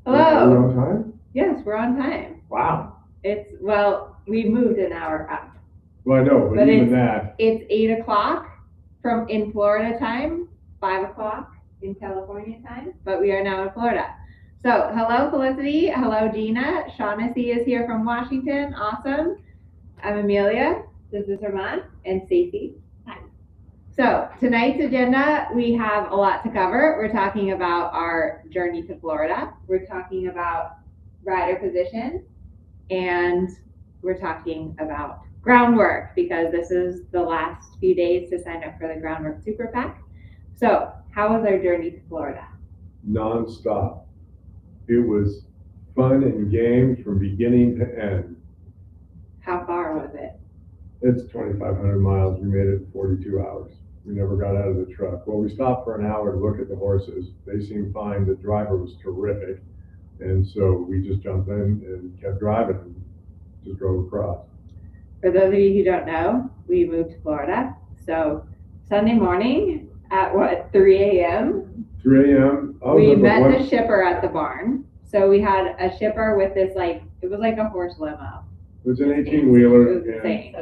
Hello. Are we on time? Yes, we're on time. Wow. We moved an hour up. Well, I know, but even that. It's 8 o'clock in Florida time, 5 o'clock in California time, but we are now in Florida. So hello Felicity, hello Gina, Shaughnessy is here from Washington, awesome. I'm Amelia, this is Herman, and Stacy. Hi. So tonight's agenda, we have a lot to cover. We're talking about our journey to Florida. We're talking about rider position, and we're talking about groundwork because this is the last few days to sign up for the groundwork super pack. So how was our journey to Florida? Non-stop. It was fun and games from beginning to end. How far was it? It's 2,500 miles. We made it in 42 hours. We never got out of the truck. Well, we stopped for an hour to look at the horses. They seemed fine. The driver was terrific. And so we just jumped in and kept driving and just drove across. For those of you who don't know, we moved to Florida. So Sunday morning at 3 a.m.? 3 a.m. We met the shipper at the barn. So we had a shipper with this, it was like a horse limo. It was an 18-wheeler. It was insane.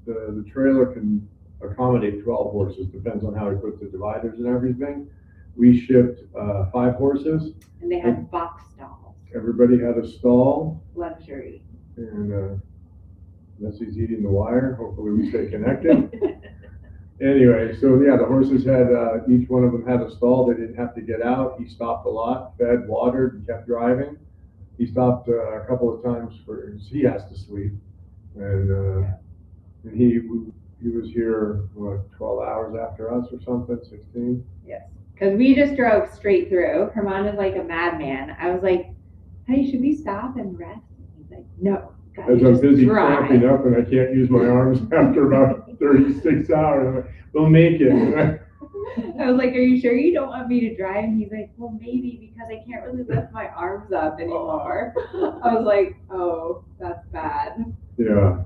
The trailer can accommodate 12 horses, depends on how he puts the dividers and everything. We shipped 5 horses. And they had box stalls. Everybody had a stall. Luxury. And Messi's eating the wire. Hopefully we stay connected. Anyway, so yeah, the horses had, each one of them had a stall. They didn't have to get out. He stopped a lot, fed, watered, and kept driving. He stopped a couple of times he has to sleep. And he was here, 12 hours after us or something, 16? Yes, because we just drove straight through. Herman is like a madman. I was like, hey, should we stop and rest? He's like, no. As I'm busy cramping up and I can't use my arms after about 36 hours. I'm like, we'll make it. I was like, are you sure you don't want me to drive? And he's like, well, maybe because I can't really lift my arms up anymore. I was like, oh, that's bad. Yeah.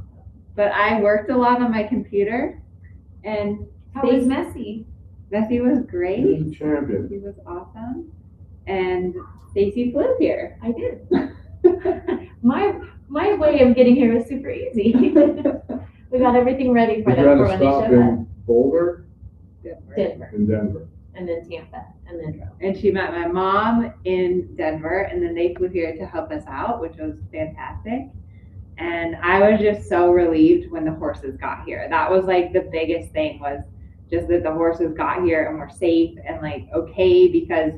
But I worked a lot on my computer. And how was Messi? Messi was great. He was a champion. He was awesome. And Stacy flew here. I did. My way of getting here was super easy. We got everything ready for them for when they showed up. In Boulder? Denver. In Denver. And then Tampa. And then drove. And she met my mom in Denver, and then they flew here to help us out, which was fantastic. And I was just so relieved when the horses got here. That was like the biggest thing, was just that the horses got here and were safe and like okay, because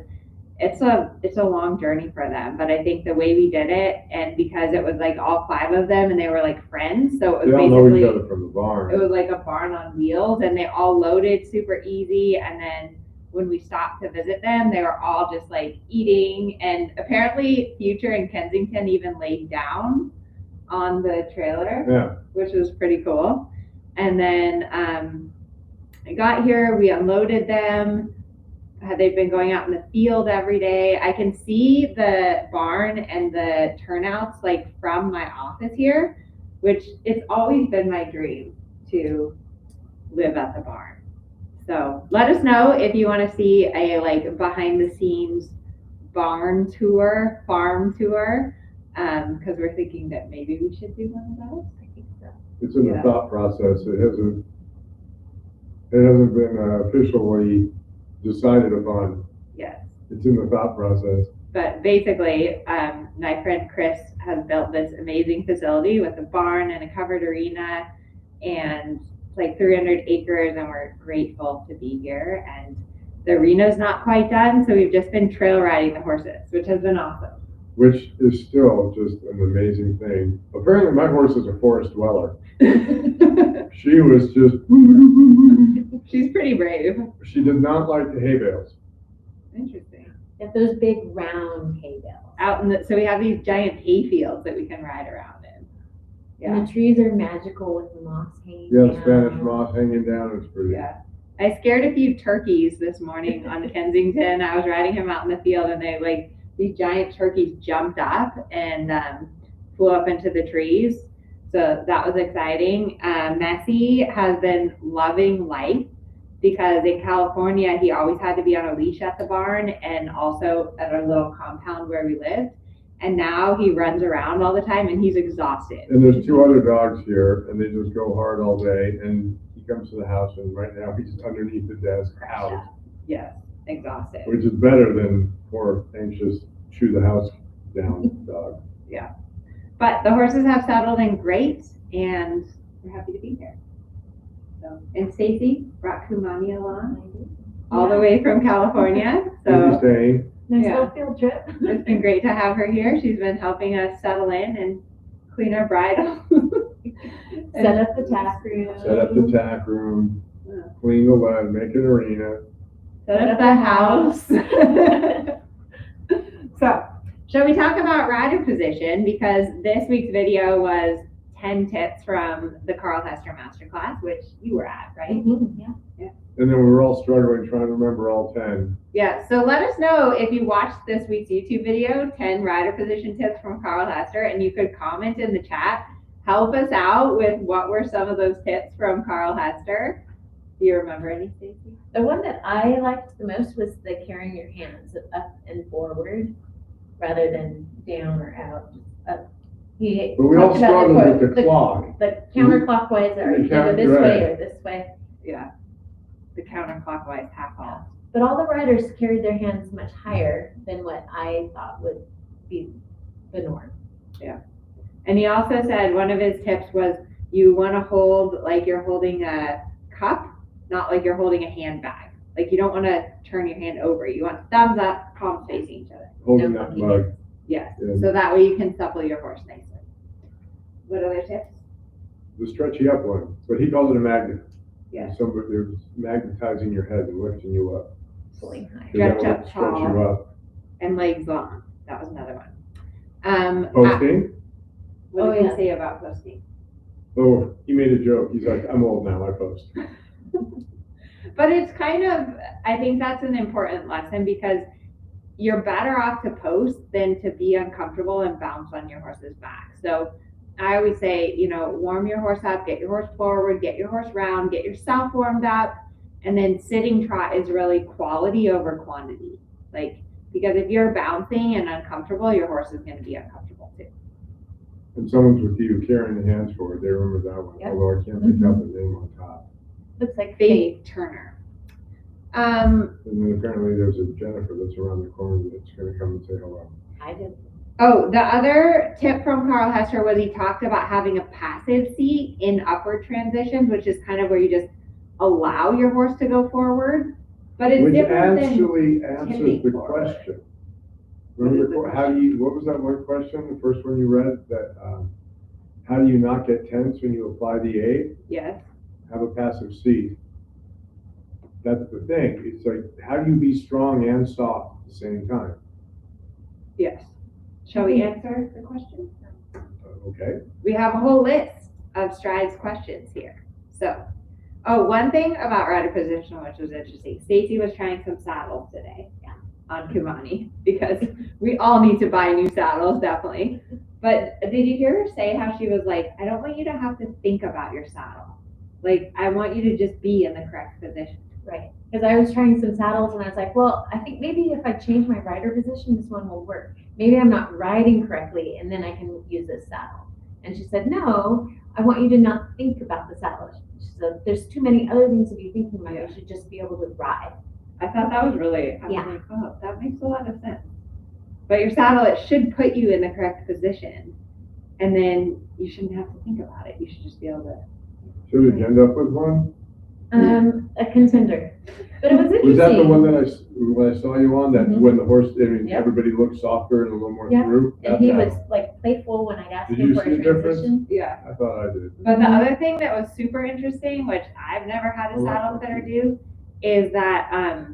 it's a long journey for them. But I think the way we did it, and because it was like all 5 of them and they were like friends, so it was they all know each other from the barn. It was like a barn on wheels, and they all loaded super easy. And then when we stopped to visit them, they were all just like eating, and apparently Future and Kensington even laid down on the trailer, yeah, which was pretty cool. And then I got here, we unloaded them. They've been going out in the field every day. I can see the barn and the turnouts like from my office here, which it's always been my dream to live at the barn. So let us know if you want to see a like behind the scenes barn tour, farm tour, because we're thinking that maybe we should do one of those. I think so. It's in the thought process. It hasn't been officially decided upon. Yes. It's in the thought process. But basically, my friend Chris has built this amazing facility with a barn and a covered arena, and it's like 300 acres, and we're grateful to be here. And the arena's not quite done, so we've just been trail riding the horses, which has been awesome. Which is still just an amazing thing. Apparently my horse is a forest dweller. She was just... She's pretty brave. She did not like the hay bales. Interesting. If those big round hay bales. So we have these giant hay fields that we can ride around in. Yeah. And the trees are magical with the moss hanging down. Yeah, the Spanish moss hanging down. It's pretty. Yeah. I scared a few turkeys this morning on Kensington. I was riding him out in the field, and these giant turkeys jumped up and flew up into the trees. So that was exciting. Messi has been loving life because in California, he always had to be on a leash at the barn and also at our little compound where we lived. And now he runs around all the time and he's exhausted. And there's 2 other dogs here and they just go hard all day, and he comes to the house and right now he's underneath the desk out. Yes, exhausted. Which is better than poor anxious chew the house down dog. Yeah. But the horses have settled in great and we're happy to be here. So, and Stacy brought Kumani along all the way from California. Where So you staying? Nice Yeah. little field trip. it's been great to have her here. She's been helping us settle in and clean our bridle. Set up the tack room. Set up the tack room, clean the lead, make an arena. Set up the house. So, shall we talk about rider position? Because this week's video was 10 tips from the Carl Hester Masterclass, which you were at, right? Mhm, yeah. And then we were all struggling trying to remember all 10. Yeah, so let us know if you watched this week's YouTube video, 10 rider position tips from Carl Hester, and you could comment in the chat. Help us out with what were some of those tips from Carl Hester. Do you remember any, Stacey? The one that I liked the most was the carrying your hands up and forward rather than down or out. Up. He But we all talked about struggled with the clock. The counterclockwise or The either this right. way or this way. Yeah, the counterclockwise half off. But all the riders carried their hands much higher than what I thought would be the norm. And he also said one of his tips was you want to hold like you're holding a cup, not like you're holding a handbag. Like you don't want to turn your hand over. You want thumbs up, palms facing each other. Holding No that monkey mug. Yes, Yeah. so that way you can supple your horse nicely. What other tips? The stretchy up one, but he calls it a magnet. Yeah. Somebody, they're magnetizing your head and lifting you up. Pulling high. Stretch That'll up stretch you tall. up. And legs long. That was another one. Posting? What Oh, did yeah. he say about posting? Oh, he made a joke. He's like, I'm old now, I post. But it's kind of, I think that's an important lesson because you're better off to post than to be uncomfortable and bounce on your horse's back. So I always say, warm your horse up, get your horse forward, get your horse round, get yourself warmed up. And then sitting trot is really quality over quantity. Because if you're bouncing and uncomfortable, your horse is going to be uncomfortable too. And someone's with you carrying the hands forward. They remember that one. Yep. Although I can't pick up the name on top. Looks like Faith Turner. And then apparently there's a Jennifer that's around the corner that's going to come and say hello. I did. Oh, the other tip from Carl Hester was he talked about having a passive seat in upward transitions, which is kind of where you just allow your horse to go forward. But it's Which different actually answers tipping the forward. question. Remember, what was that one question, the first one you read? That how do you not get tense when you apply the aid? Yes. Have a passive seat. That's the thing. It's like, how do you be strong and soft at the same time? Yes. Shall we answer the question? Okay. We have a whole list of Strides questions here. So, one thing about rider position, which was interesting. Stacy was trying some saddles today on Kumani because we all need to buy new saddles, definitely. But did you hear her say how she was like, I don't want you to have to think about your saddle. Like, I want you to just be in the correct position. Right. Because I was trying some saddles and I was like, well, I think maybe if I change my rider position, this one will work. Maybe I'm not riding correctly and then I can use this saddle. And she said, no, I want you to not think about the saddle. She said, there's too many other things to be thinking about. You should just be able to ride. I thought that was really, I was Yeah. like, oh, that makes a lot of sense. But your saddle, it should put you in the correct position. And then you shouldn't have to think about it. You should just be able to. So did you end up with one? A contender. But it was interesting. Was that the one that when I saw you on, that Mhm. when the horse, Yep. everybody looked softer and a little more Yeah. through? And he was like playful when I asked Did him you for see a a difference? transition. Yeah. I thought I did. But the other thing that was super interesting, which I've never had a Oh, saddle okay. fitter do, is that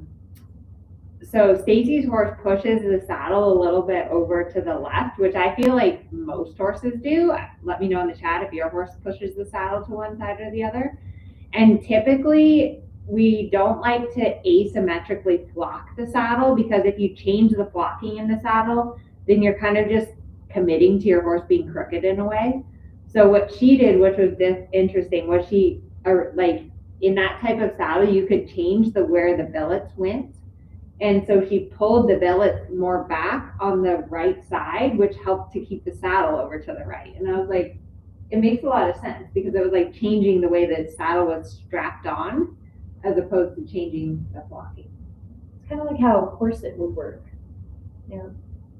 so Stacy's horse pushes the saddle a little bit over to the left, which I feel like most horses do. Let me know in the chat if your horse pushes the saddle to one side or the other. And typically we don't like to asymmetrically flock the saddle because if you change the flocking in the saddle, then you're kind of just committing to your horse being crooked in a way. So what she did, which was this interesting, was she in that type of saddle, you could change where the billets went. And so she pulled the billets more back on the right side, which helped to keep the saddle over to the right. And I was like, it makes a lot of sense because it was like changing the way the saddle was strapped on as opposed to changing the flocking. It's kind of like how a corset would work. Yeah.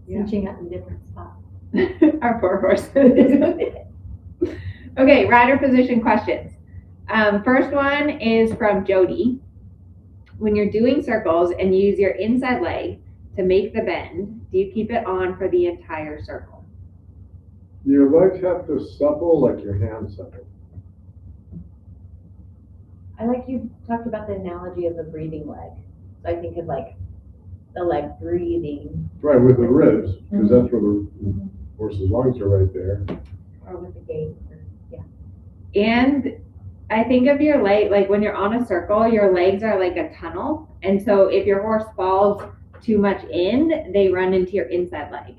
Yeah. Cinching up in different spots. Our poor horses. Okay, rider position questions. First one is from Jody. When you're doing circles and you use your inside leg to make the bend, do you keep it on for the entire circle? Your legs have to supple like your hands supple. I like you talked about the analogy of a breathing leg. So I think of like the leg breathing. Right, with the ribs, because Mhm. that's where the horse's lungs are right there. Or with the gait. Yeah. And I think of your leg, like when you're on a circle, your legs are like a tunnel. And so if your horse falls too much in, they run into your inside leg.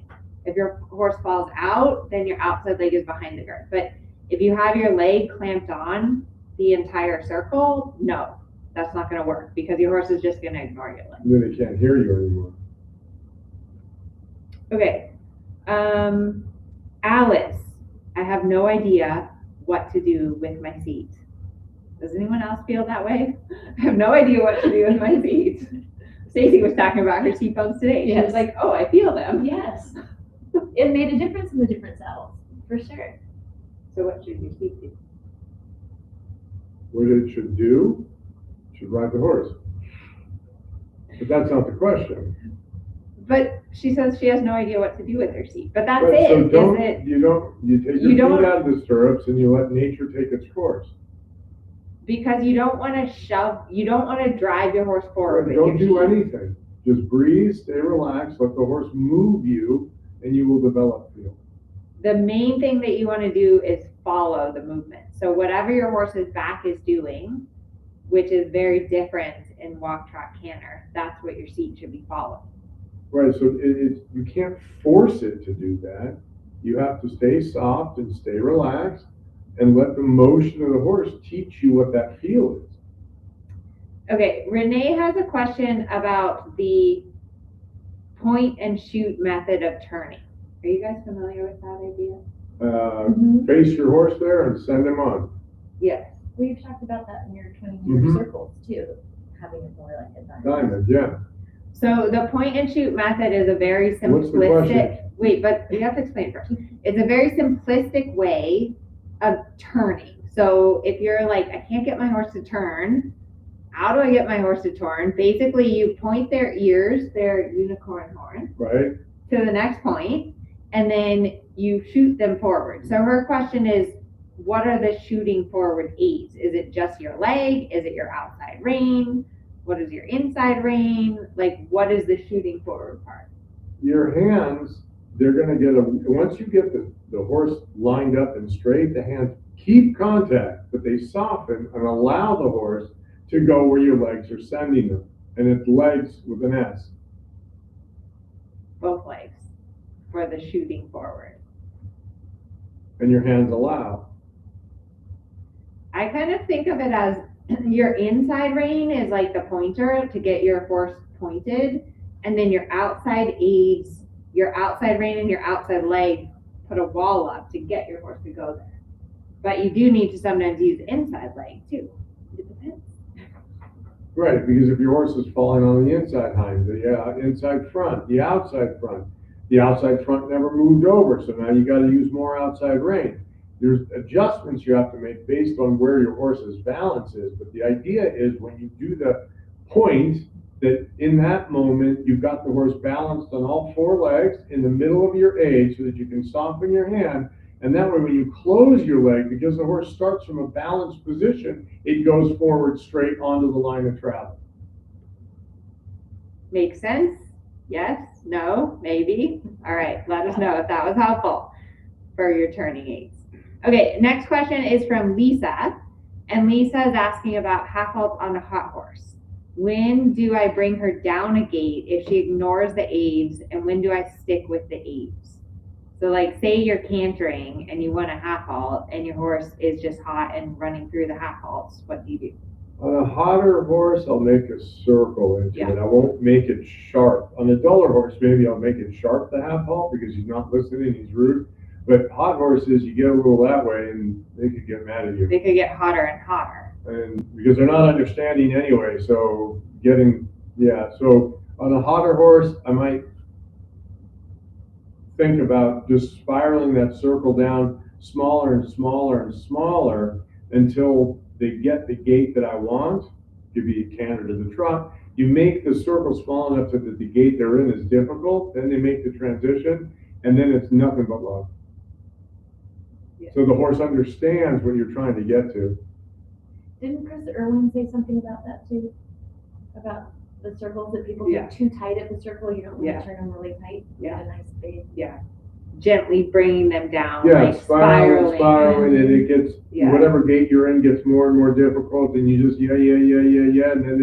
If your horse falls out, then your outside leg is behind the girth. But if you have your leg clamped on the entire circle, no, that's not going to work because your horse is just going to ignore your leg. And then they can't hear you anymore. Okay. Alice, I have no idea what to do with my seat. Does anyone else feel that way? I have no idea what to do with my seat. Stacey was talking about her seatbelts today. She was Yes. like, oh, I feel them. Yes. It made a difference in the different saddles, for sure. So what should your seat do? What it should do, should ride the horse. But that's not the question. But she says she has no idea what to do with her seat. But that's But it. so Is don't, it you take you your don't- feet out of the stirrups and you let nature take its course. because you don't want to drive your horse forward with Don't do your seat. anything. Just breathe, stay relaxed, let the horse move you, and you will develop feel. The main thing that you want to do is follow the movement. So whatever your horse's back is doing, which is very different in walk, trot, canter, that's what your seat should be following. Right, so you can't force it to do that. You have to stay soft and stay relaxed and let the motion of the horse teach you what that feel is. Okay, Renee has a question about the point and shoot method of turning. Are you guys familiar with that idea? Face your horse there and send him on. Yes. We've talked about that in your 20-year Mhm. circles too, having it more like a diamond. Diamond, yeah. So the point and shoot method is a very What's the question? simplistic. Wait, but you have to explain it first. It's a very simplistic way of turning. So if you're like, I can't get my horse to turn, how do I get my horse to turn? Basically, you point their ears, their unicorn horn, Right? to the next point, and then you shoot them forward. So her question is, what are the shooting forward aids? Is it just your leg? Is it your outside rein? What is your inside rein? Like, what is the shooting forward part? Your hands, they're gonna get once you get the horse lined up and straight, the hands keep contact, but they soften and allow the horse to go where your legs are sending them. And it's legs with an S. Both legs for the shooting forward. And your hands allow. I kind of think of it as your inside rein is like the pointer to get your horse pointed, and then your outside aids, your outside rein and your outside leg put a wall up to get your horse to go there. But you do need to sometimes use the inside leg too. It depends. Right, because if your horse is falling on the inside hind, the inside front, the outside front never moved over, so now you got to use more outside rein. There's adjustments you have to make based on where your horse's balance is, but the idea is when you do the point, that in that moment you've got the horse balanced on all four legs in the middle of your aid so that you can soften your hand, and that way when you close your leg, because the horse starts from a balanced position, it goes forward straight onto the line of travel. Makes sense? Yes? No? Maybe? All right, let us know if that was helpful for your turning aids. Okay, next question is from Lisa, and Lisa is asking about half halt on a hot horse. When do I bring her down a gate if she ignores the aids, and when do I stick with the aids? So like say you're cantering and you want a half halt and your horse is just hot and running through the half halts, what do you do? On a hotter horse, I'll make a circle into Yeah. it. I won't make it sharp. On a duller horse, maybe I'll make it sharp the half halt because he's not listening, he's rude. But hot horses, you get a little that way and they could get mad at you. They could get hotter and hotter. And because they're not understanding anyway, so so on a hotter horse, I might think about just spiraling that circle down smaller and smaller and smaller until they get the gait that I want. Could be a canter to the trot. You make the circle small enough so that the gait they're in is difficult, then they make the transition, and then it's nothing but love. Yeah. So the horse understands what you're trying to get to. Didn't Chris Irwin say something about that too? About the circles, that people Yeah. get too tight at the circle, you don't want Yeah. to turn them really tight. Yeah. Get a nice fade. Gently bringing them down, Yeah, like spiraling, and it gets, Yeah. whatever gait you're in gets more and more difficult, and you just, and then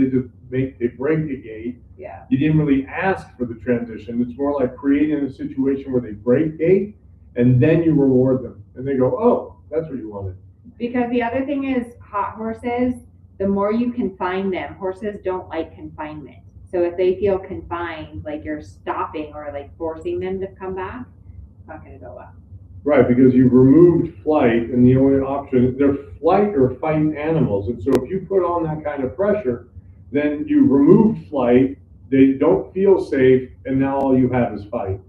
they break the gait. Yeah. You didn't really ask for the transition. It's more like creating a situation where they break gait, and then you reward them. And they go, oh, that's what you wanted. Because the other thing is, hot horses, the more you confine them, horses don't like confinement. So if they feel confined, like you're stopping or like forcing them to come back, it's not going to go well. Right, because you've removed flight, and the only option, they're flight or fight animals. And so if you put on that kind of pressure, then you've removed flight, they don't feel safe, and now all you have is fight.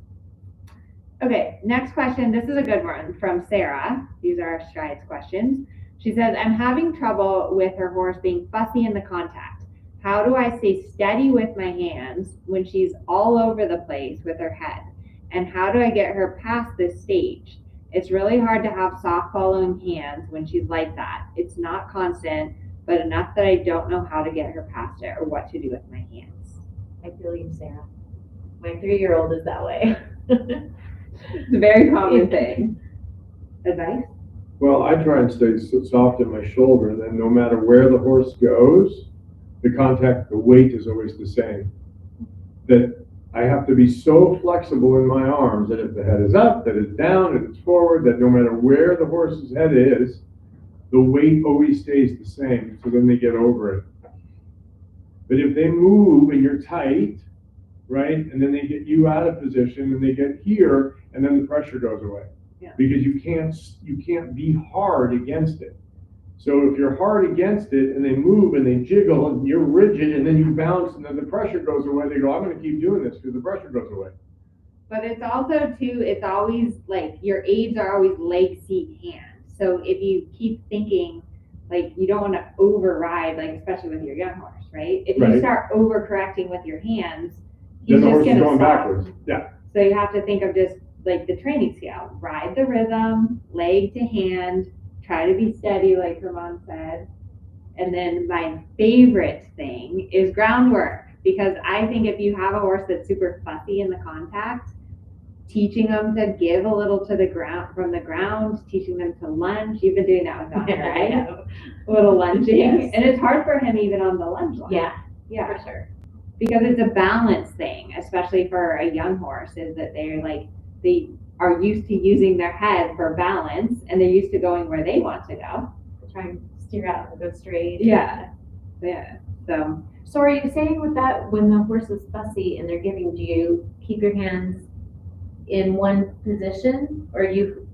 Okay, next question. This is a good one from Sarah. These are our strides questions. She says, I'm having trouble with her horse being fussy in the contact. How do I stay steady with my hands when she's all over the place with her head? And how do I get her past this stage? It's really hard to have soft following hands when she's like that. It's not constant, but enough that I don't know how to get her past it or what to do with my hands. I feel you, Sarah. My 3-year-old is that way. It's a very common thing. Advice? Well, I try and stay soft in my shoulder, and then no matter where the horse goes, the weight is always the same. That I have to be so flexible in my arms that if the head is up, that it's down, that it's forward, that no matter where the horse's head is, the weight always stays the same, so then they get over it. But if they move and you're tight, right, and then they get you out of position and they get here, and then the pressure goes away. Yeah. Because you can't be hard against it. So if you're hard against it and they move and they jiggle and you're rigid and then you bounce and then the pressure goes away, they go, I'm going to keep doing this because the pressure goes away. But it's also too, it's always like your aids are always leg, seat, hand. So if you keep thinking like you don't want to override, like especially with your young horse, right? If you start overcorrecting with your hands, he's then the just horse is going stop. backwards. Yeah. So you have to think of just like the training scale, ride the rhythm, leg to hand, try to be steady, like Herman said. And then my favorite thing is groundwork, because I think if you have a horse that's super fussy in the contact, teaching them to give a little to the ground, from the ground, teaching them to lunge. You've been doing that with Donna, right? A little lunging. Yes. And it's hard for him even on the lunge line. Yeah, for sure. Because it's a balance thing, especially for a young horse, is that they are used to using their head for balance, and they're used to going where they want to go. Try and steer out and go straight. Yeah. So are you saying with that, when the horse is fussy and they're giving, do you keep your hands in one position, or you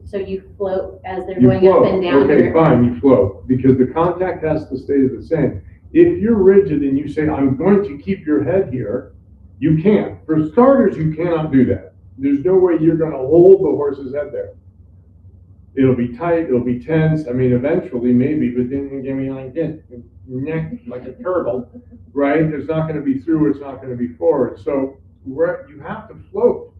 float as they're going up and down? Okay, fine, you float, because the contact has to stay the same. If you're rigid and you say, I'm going to keep your head here, you can't. For starters, you cannot do that. There's no way you're going to hold the horse's head there. It'll be tight, it'll be tense. I mean, eventually, maybe, but then you're going to be like this, neck like a turtle, right? It's not going to be through, it's not going to be forward. So you have to float.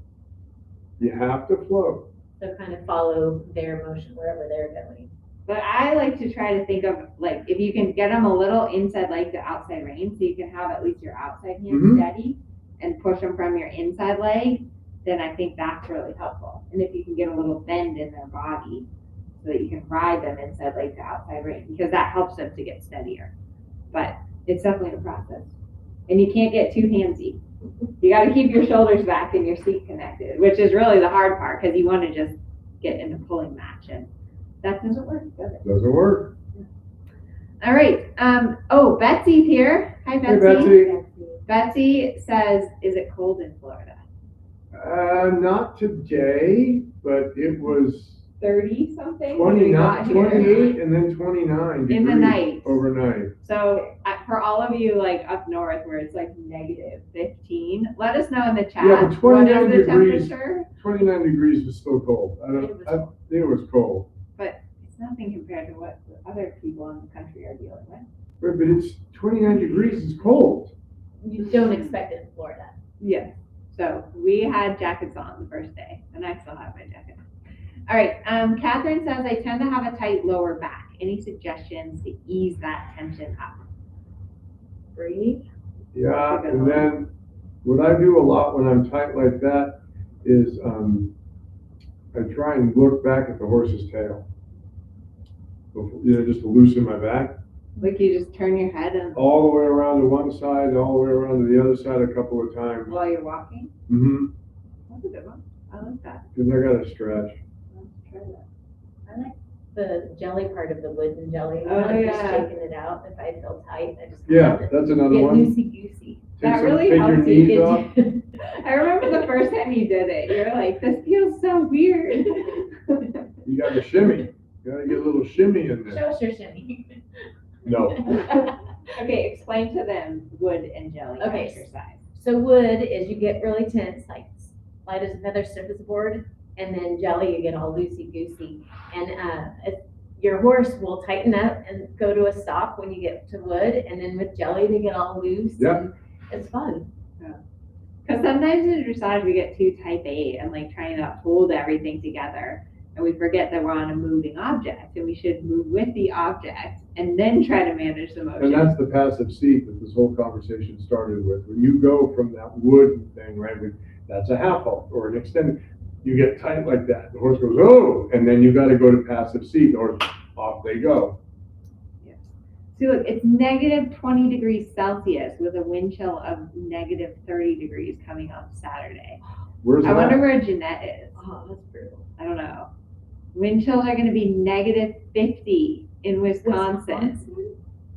You have to float. So kind of follow their motion wherever they're going. But I like to try to think of, like, if you can get them a little inside leg to outside rein, so you can have at least your outside hand steady and push them from your inside leg, then I think that's really helpful. And if you can get a little bend in their body so that you can ride them inside leg to outside rein, because that helps them to get steadier. But it's definitely a process. And you can't get too handsy. You got to keep your shoulders back and your seat connected, which is really the hard part, because you want to just get in a pulling match, and that doesn't work, does it? Doesn't work. All right. Oh, Betsy's here. Hi, Hey, Betsy. Betsy. Betsy says, is it cold in Florida? Not today, but it was 30 something? 29, 28 and then 29 degrees In the night. overnight. So for all of you like up north where it's like negative 15, let us know in the chat. Yeah, but 29 what is the degrees. temperature? 29 degrees was still cold. I think it was cold. But it's nothing compared to what the other people in the country are dealing with. Right, but it's 29 degrees is cold. You don't expect it in Florida. Yes. So we had jackets on the first day, and I still have my jacket on. All right. Catherine says, I tend to have a tight lower back. Any suggestions to ease that tension up? Breathe. Yeah, and then what I do a lot when I'm tight like that is I try and look back at the horse's tail. Just to loosen my back. Like you just turn your head and All the way around to one side, all the way around to the other side a couple of times. while you're walking? Mm-hmm. That's a good one. I like that. Because I got to stretch. Let's try that. I like the jelly part of the wood and jelly. Oh, Not just yeah. shaking it out. If I feel tight, I just Yeah, that's another get one. loosey goosey. That really take your helps you knees off. I remember the first time you did it. You're like, this feels so weird. You got to shimmy. You got to get a little shimmy in there. Show us your shimmy. No. Okay, explain to them wood and jelly Okay. exercise. So wood is you get really tense, like light as a feather, stiff as a board, and then jelly you get all loosey goosey. And your horse will tighten up and go to a stop when you get to wood, and then with jelly they get all loose. Yep. And it's fun. Because sometimes in dressage we get too type A and like trying to hold everything together. And we forget that we're on a moving object and we should move with the object and then try to manage the motion. And that's the passive seat that this whole conversation started with. When you go from that wood thing, right, that's a half halt or an extended, you get tight like that. The horse goes, oh, and then you got to go to passive seat. The horse, off they go. Yes. See, look, it's negative 20 degrees Celsius with a wind chill of negative 30 degrees coming up Saturday. Where's I that? wonder where Jeanette is. Oh, that's brutal. I don't know. Wind chills are going to be negative 50 in Wisconsin.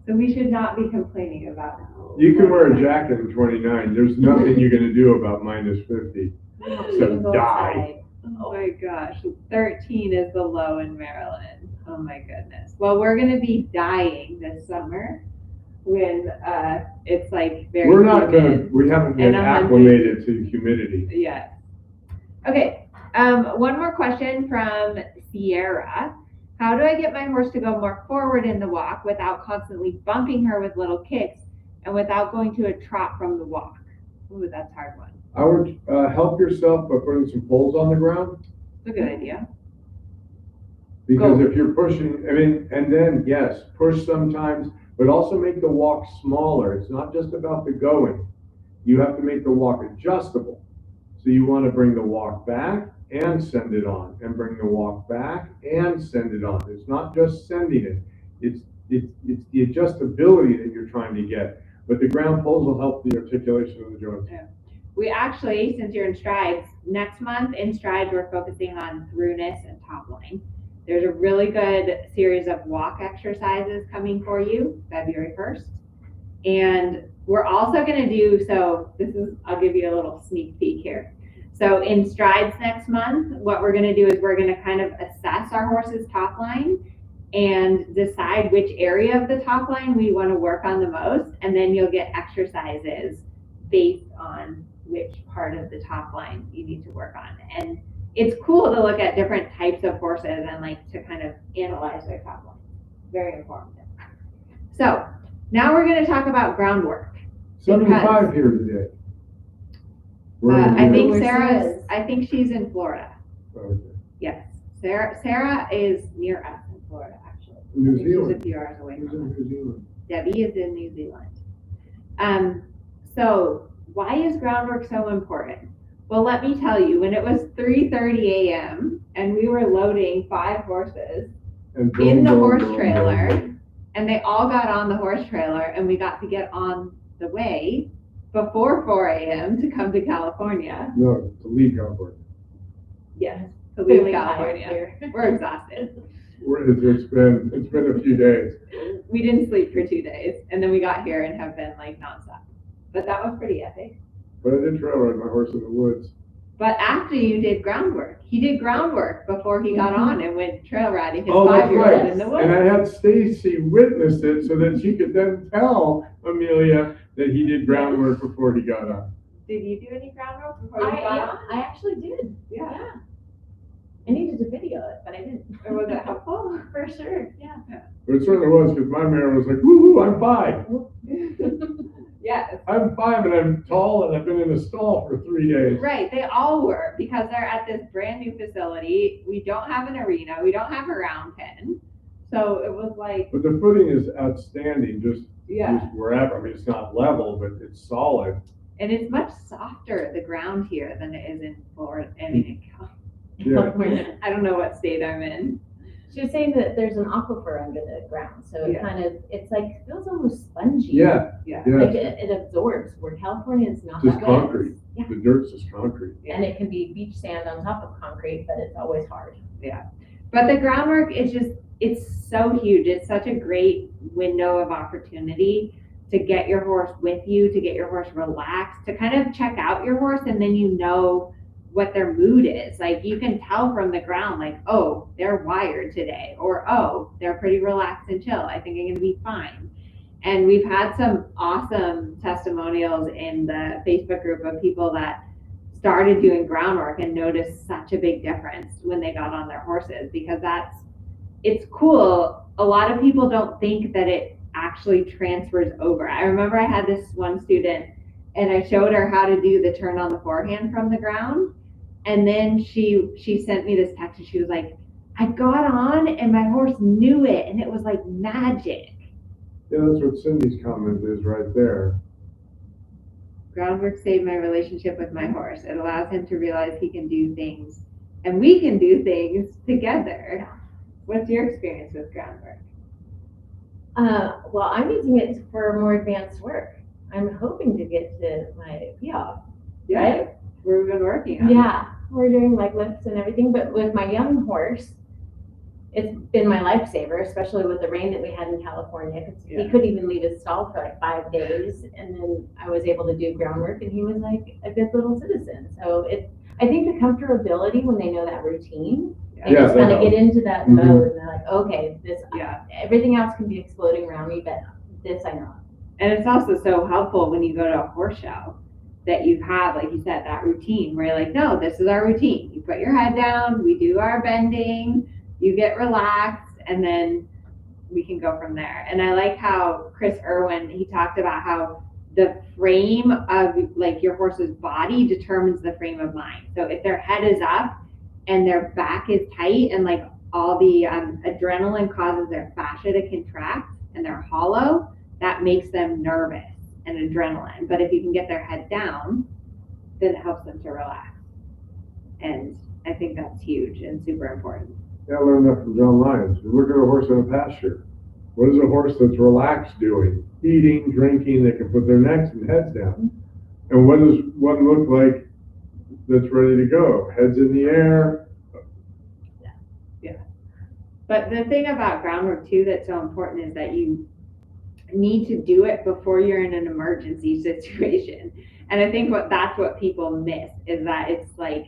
So we should not be complaining about it. You can wear a jacket in 29. There's nothing you're going to do about minus 50. So die. Oh my gosh. 13 is the low in Maryland. Oh my goodness. Well, we're going to be dying this summer when it's like very We're not going humid. to, we haven't been And 100. acclimated to humidity. Yes. Okay. One more question from Sierra. How do I get my horse to go more forward in the walk without constantly bumping her with little kicks and without going to a trot from the walk? Ooh, that's a hard one. I would help yourself by putting some poles on the ground. It's a good idea. Because Go. if you're pushing, I mean, and then, yes, push sometimes, but also make the walk smaller. It's not just about the going. You have to make the walk adjustable. So you want to bring the walk back and send it on, and bring the walk back and send it on. It's not just sending it. It's the adjustability that you're trying to get. But the ground poles will help the articulation of the joints. Yeah. We actually, since you're in strides, next month in strides, we're focusing on throughness and top line. There's a really good series of walk exercises coming for you February 1st. And we're also going to do, so this is, I'll give you a little sneak peek here. So in strides next month, what we're going to do is we're going to kind of assess our horse's top line and decide which area of the top line we want to work on the most. And then you'll get exercises based on which part of the top line you need to work on. And it's cool to look at different types of horses and like to kind of analyze their top line. Very informative. So now we're going to talk about groundwork. 75 here today. I think Where Sarah's, Sarah is. I think she's in Florida. Okay. Yes. Sarah is near us in Florida, actually. New I think she's a Zealand. few hours away Who's from in us. New Zealand? Debbie is in New Zealand. So why is groundwork so important? Well, let me tell you, when it was 3:30 a.m. and we were loading 5 horses And in the boom, horse boom, boom, trailer, boom. and they all got on the horse trailer, and we got to get on the way before 4 a.m. to come to California. No, to leave California. Yes, to leave Really tired California. here. We're exhausted. It's been a few days. We didn't sleep for 2 days, and then we got here and have been like nonstop. But that was pretty epic. But I did trail ride my horse in the woods. But after you did groundwork, he did groundwork before he got on and went trail riding his Oh, that's 5-year-old right. in the woods. And I had Stacy witness it so that she could then tell Amelia that he did groundwork before he got on. Did you do any groundwork before you got on? I actually did. Yeah. I needed to video it, but I didn't. Or was it helpful? For sure, yeah. But it certainly was, because my mare was like, woohoo, I'm 5. Yes. I'm 5 and I'm tall and I've been in a stall for 3 days. Right, they all were, because they're at this brand new facility. We don't have an arena, we don't have a round pen. So it was like, But the footing is outstanding, just yeah. wherever. I mean, it's not level, but it's solid. And it's much softer, the ground here, than it is in Florida. I mean, in Yeah. California. I don't know what state I'm in. She was saying that there's an aquifer under the ground, so it Yeah. it's like, feels almost spongy. Yeah, Yeah. yeah. Like it absorbs, where California is not Just that way. concrete. Yeah. The dirt's just concrete. And it can be beach sand on top of concrete, but it's always hard. But the groundwork is just, it's so huge. It's such a great window of opportunity to get your horse with you, to get your horse relaxed, to kind of check out your horse, and then you know what their mood is. Like, you can tell from the ground, like, oh, they're wired today, or oh, they're pretty relaxed and chill. I think I'm gonna be fine. And we've had some awesome testimonials in the Facebook group of people that started doing groundwork and noticed such a big difference when they got on their horses, because it's cool. A lot of people don't think that it actually transfers over. I remember I had this one student and I showed her how to do the turn on the forehand from the ground. And then she sent me this text and she was like, I got on and my horse knew it, and it was like magic. Yeah, that's what Cindy's comment is right there. Groundwork saved my relationship with my horse. It allows him to realize he can do things and we can do things together. What's your experience with groundwork? Well, I'm using it for more advanced work. I'm hoping to get to my POF. Right? We've been working on Yeah, we're doing like lifts and everything, but with my young horse, it's been my lifesaver, especially with the rain that we had in California, because he couldn't even leave his stall for like 5 days, and then I was able to do groundwork, and he was like a good little citizen. So I think the comfortability when they know that routine, they Yeah, just that kind of get helps. into that Mhm. mode, and they're like, okay, this, Yeah. everything else can be exploding around me, but this I know. And it's also so helpful when you go to a horse show that you have, like you said, that routine where you're like, no, this is our routine. You put your head down, we do our bending, you get relaxed, and then we can go from there. And I like how Chris Irwin, he talked about how the frame of like your horse's body determines the frame of mind. So if their head is up and their back is tight, and like all the adrenaline causes their fascia to contract and they're hollow, that makes them nervous and adrenaline. But if you can get their head down, then it helps them to relax. And I think that's huge and super important. Yeah, I learned that from John Lyons. You look at a horse in a pasture. What is a horse that's relaxed doing? Eating, drinking, they can put their necks and heads down. And what does one look like that's ready to go? Heads in the air. But the thing about groundwork too that's so important is that you need to do it before you're in an emergency situation. And I think that's what people miss, is that it's like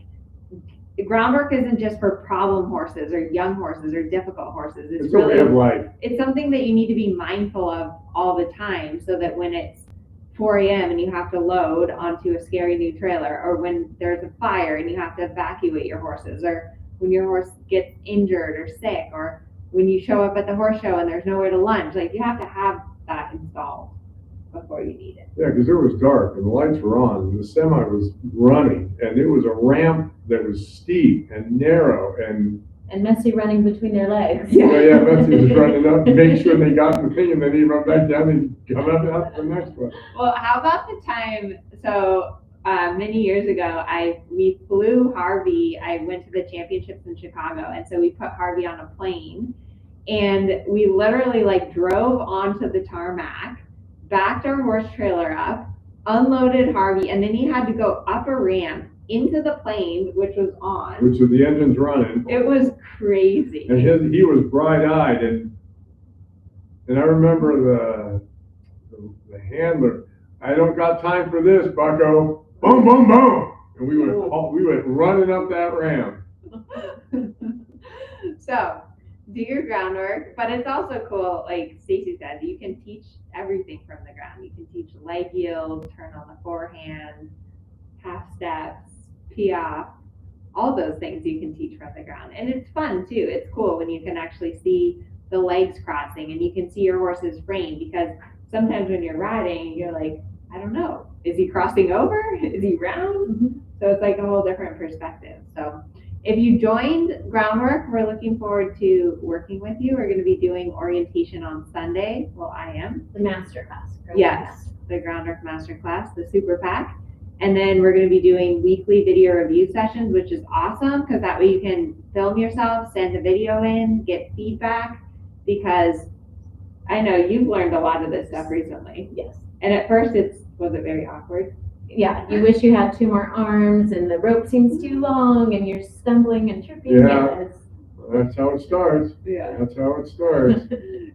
groundwork isn't just for problem horses or young horses or difficult horses. It's a way of life. It's something that you need to be mindful of all the time, so that when it's 4 a.m. and you have to load onto a scary new trailer, or when there's a fire and you have to evacuate your horses, or when your horse gets injured or sick, or when you show up at the horse show and there's nowhere to lunch, like you have to have that installed before you need it. Yeah, because it was dark and the lights were on and the semi was running, and it was a ramp that was steep and narrow and messy running between their legs. Yeah. yeah, Betsy was running up to make sure they got the thing, and then he run back down and come up to the next one. Well, how about the time, so many years ago, we flew Harvey. I went to the championships in Chicago, and so we put Harvey on a plane, and we literally like drove onto the tarmac, backed our horse trailer up, unloaded Harvey, and then he had to go up a ramp into the plane, which was on. Which is the engine's running. It was crazy. And he was bright-eyed, and I remember the handler, I don't got time for this, bucko. Boom, boom, boom. And we went running up that ramp. So, do your groundwork, but it's also cool, like Stacy said, you can teach everything from the ground. You can teach leg yield, turn on the forehand, half steps, piaffe, all those things you can teach from the ground. And it's fun too. It's cool when you can actually see the legs crossing and you can see your horse's frame, because sometimes when you're riding, you're like, I don't know, is he crossing over? Is he round? Mhm. So it's like a whole different perspective. So if you joined Groundwork, we're looking forward to working with you. We're going to be doing orientation on Sunday. Well, I am. The master class. Correct? Yes, the Groundwork Master Class, the Super Pack. And then we're going to be doing weekly video review sessions, which is awesome because that way you can film yourself, send a video in, get feedback, because I know you've learned a lot of this stuff recently. Yes. And at first was it very awkward? Yeah, you wish you had 2 more arms and the rope seems too long and you're stumbling and tripping. Yeah. Yes. That's how it starts. Yeah. That's how it starts.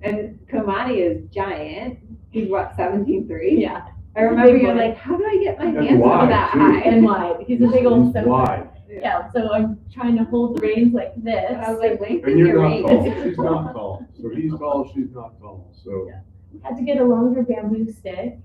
And Kamani is giant. He's what, 17.3? Yeah. I remember big you're boy. like, how do I get my That's hands wide, up that too. high? And wide. He's a big old He's stepper. wide. Yeah, so I'm trying to hold the reins like this. I was like, lengthen And you're your not tall. reins. She's not tall. So he's tall, she's not tall. So Yeah. Had to get a longer bamboo stick.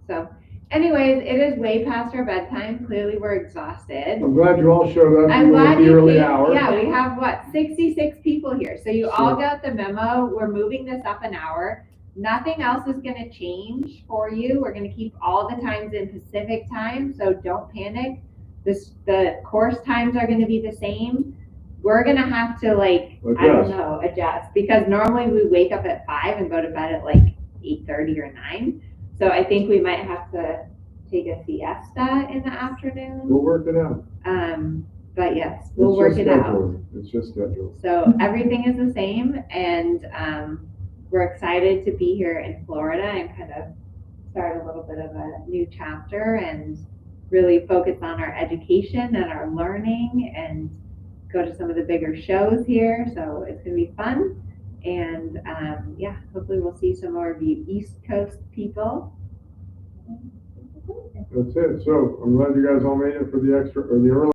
So, anyways, it is way past our bedtime. Clearly, we're exhausted. I'm glad you all showed up I'm even at glad the you early came. hour. Yeah, we have what, 66 people here. So you all Sure. got the memo. We're moving this up an hour. Nothing else is going to change for you. We're going to keep all the times in Pacific time, so don't panic. The course times are going to be the same. We're going to have to I don't know, adjust, because normally we wake up at 5 and go to bed at like 8:30 or 9. So I think we might have to take a siesta in the afternoon. We'll work it out. But yes, we'll It's work just it out. scheduled. It's just scheduled. So everything is the same, and we're excited to be here in Florida and kind of start a little bit of a new chapter and really focus on our education and our learning and go to some of the bigger shows here. So it's going to be fun. And yeah, hopefully we'll see some more of you East Coast people. That's it. So I'm glad you guys all made it for the early